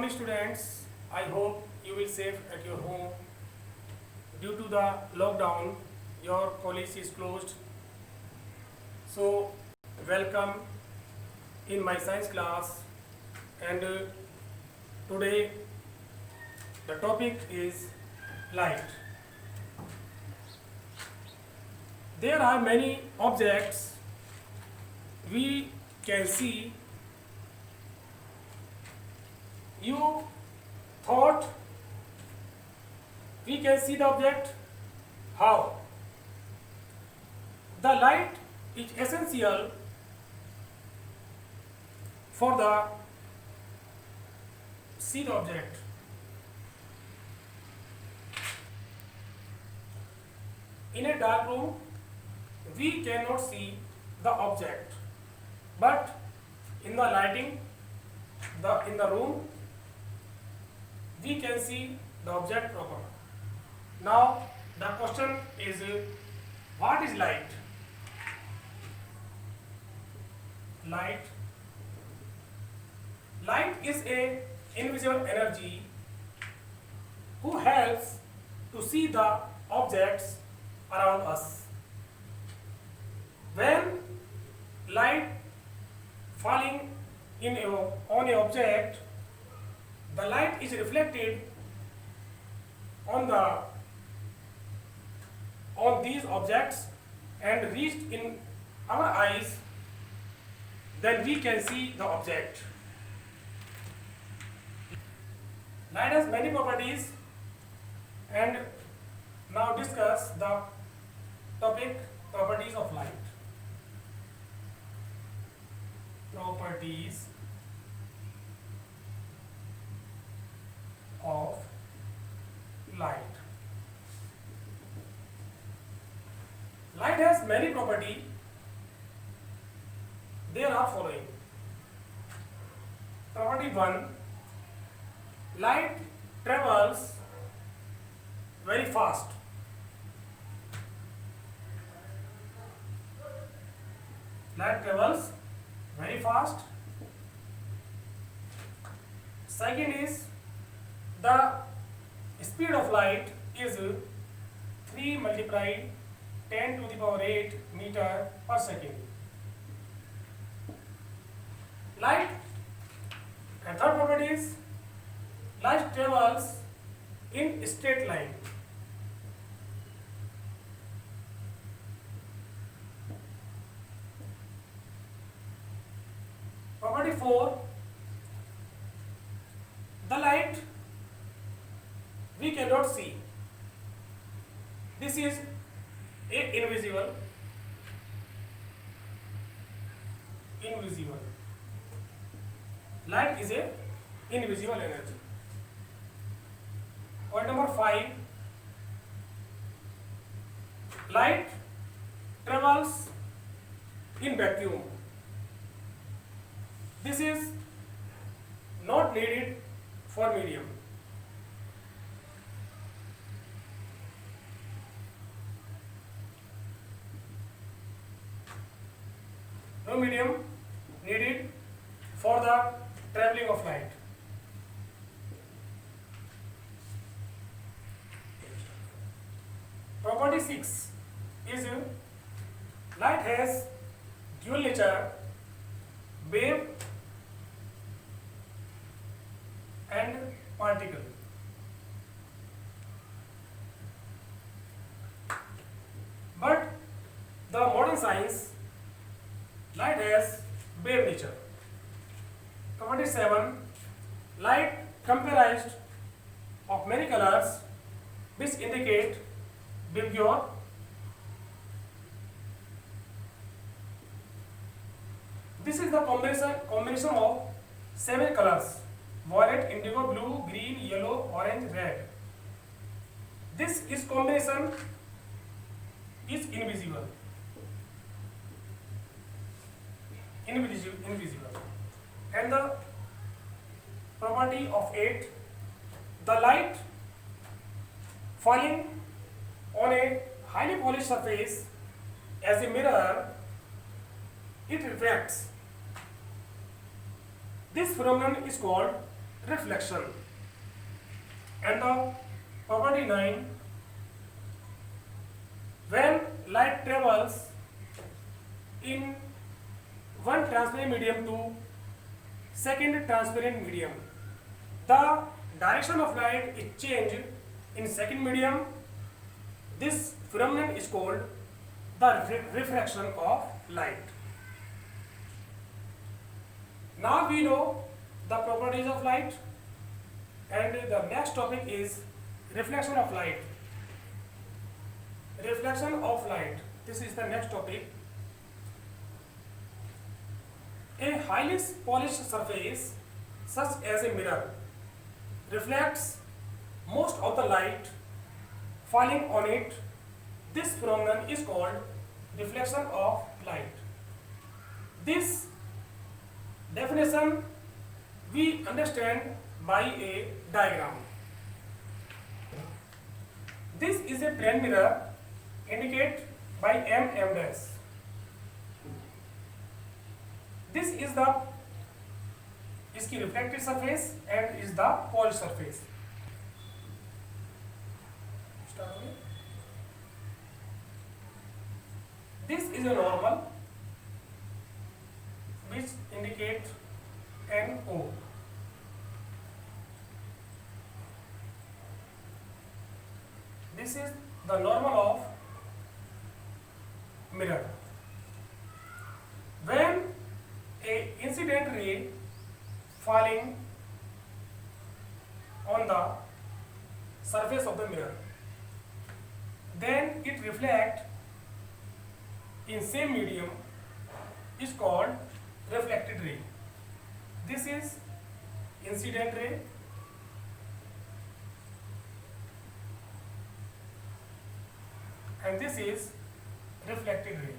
morning, students. I hope you will safe at your home. Due to the lockdown, your college is closed. So, welcome in my science class. And today, the topic is light. There are many objects we can see. You thought we can see the object? How? The light is essential for the see the object. In a dark room, we cannot see the object, but in the lighting, in the room, we can see the object proper. Now the question is, what is light? Light is a invisible energy who helps to see the objects around us. When light falling on a object, the light is reflected on these objects and reached in our eyes, then we can see the object. Light has many properties, and now discuss the topic properties of light. Properties of light. Light has many properties. There are following. Property 1. Light travels very fast. Light travels very fast. Second is, the speed of light is 3 multiplied 10 to the power 8 meter per second. Light, and third property is, light travels in straight line. Property 4, the light we cannot see. This is invisible. Light is a invisible energy. Point number 5, light travels in vacuum. This is not needed for medium. No medium needed for the traveling of light. Property 6 is, light has dual nature, wave and particle. But the modern science, light has wave nature. Property 7, light comprised of many colors which indicate behavior. This is the combination of 7 colors: violet, indigo, blue, green, yellow, orange, red. This is combination is invisible. And the property of 8, the light falling on a highly polished surface as a mirror, it refracts. This phenomenon is called reflection. And the property 9, when light travels in one transparent medium to second transparent medium, the direction of light is changed in second medium. This phenomenon is called the refraction of light. Now we know the properties of light, and the next topic is reflection of light. Reflection of light. This is the next topic. A highly polished surface, such as a mirror, reflects most of the light falling on it. This phenomenon is called reflection of light. This definition we understand by a diagram. This is a plane mirror indicated by M dash. This is the इसकी reflected surface and is the polished surface. Start with. This is a normal which indicate NO. This is the normal of mirror. When a incident ray falling on the surface of the mirror, then it reflect in same medium, is called reflected ray. This is incident ray, and this is reflected ray.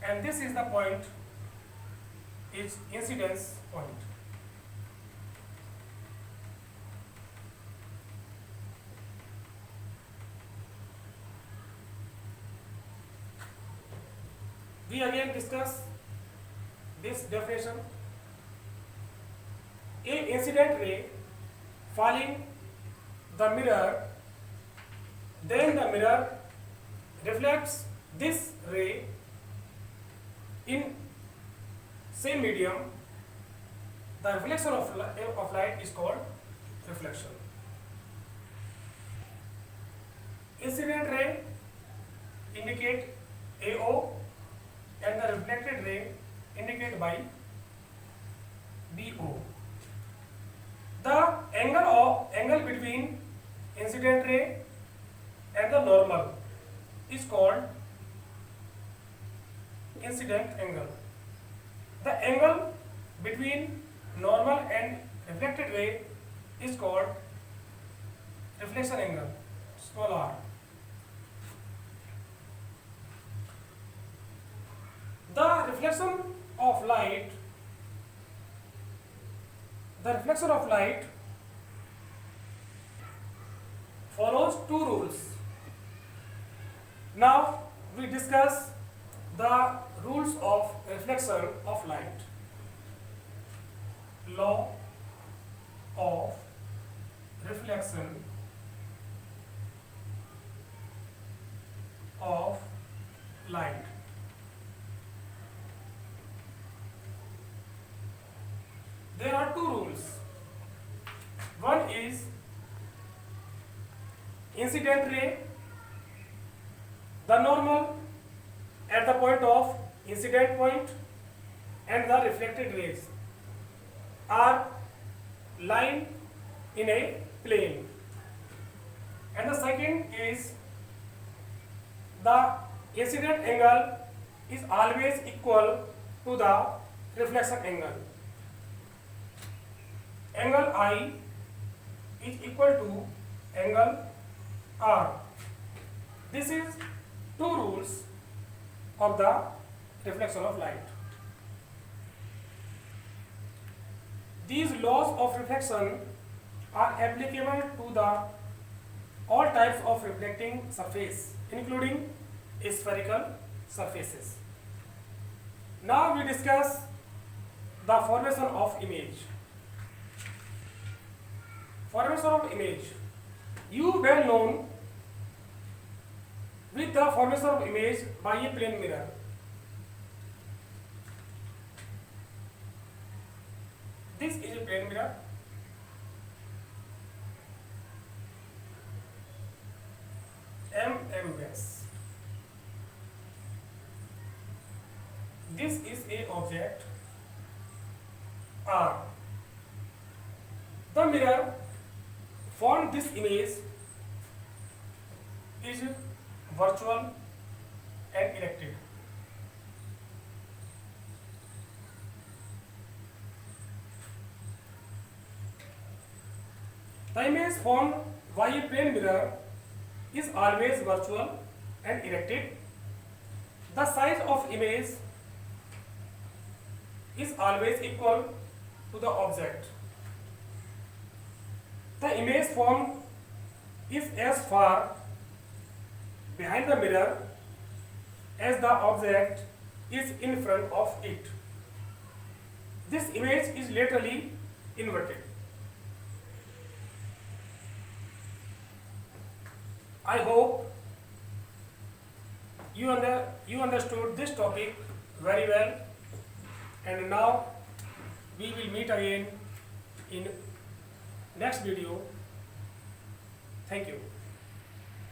And this is the point, is incidence point. We again discuss this definition. A incident ray falling the mirror, then the mirror reflects this ray in same medium. The reflection of light is called reflection. Incident ray indicate AO, and the reflected ray indicated by BO. The angle between incident ray and the normal is called incident angle. The angle between normal and reflected ray is called reflection angle, small r. The reflection of light follows two rules. Now we discuss the rules of reflection of light. Law of reflection of light. There are two rules. One is incident ray, the normal at the point of incident point, and the reflected rays are lying in a plane. And the second is the incident angle is always equal to the reflection angle. Angle I is equal to angle R. This is two rules of the reflection of light. These laws of reflection are applicable to the all types of reflecting surface, including spherical surfaces. Now we discuss the formation of image. Formation of image. You well known with the formation of image by a plane mirror. This is a plane mirror. MMS. This is a object R. The mirror formed this image is virtual and erected. The image formed by a plane mirror is always virtual and erected. The size of image is always equal to the object. The image formed is as far behind the mirror as the object is in front of it. This image is laterally inverted. I hope you understood this topic very well, and now we will meet again in next video. Thank you.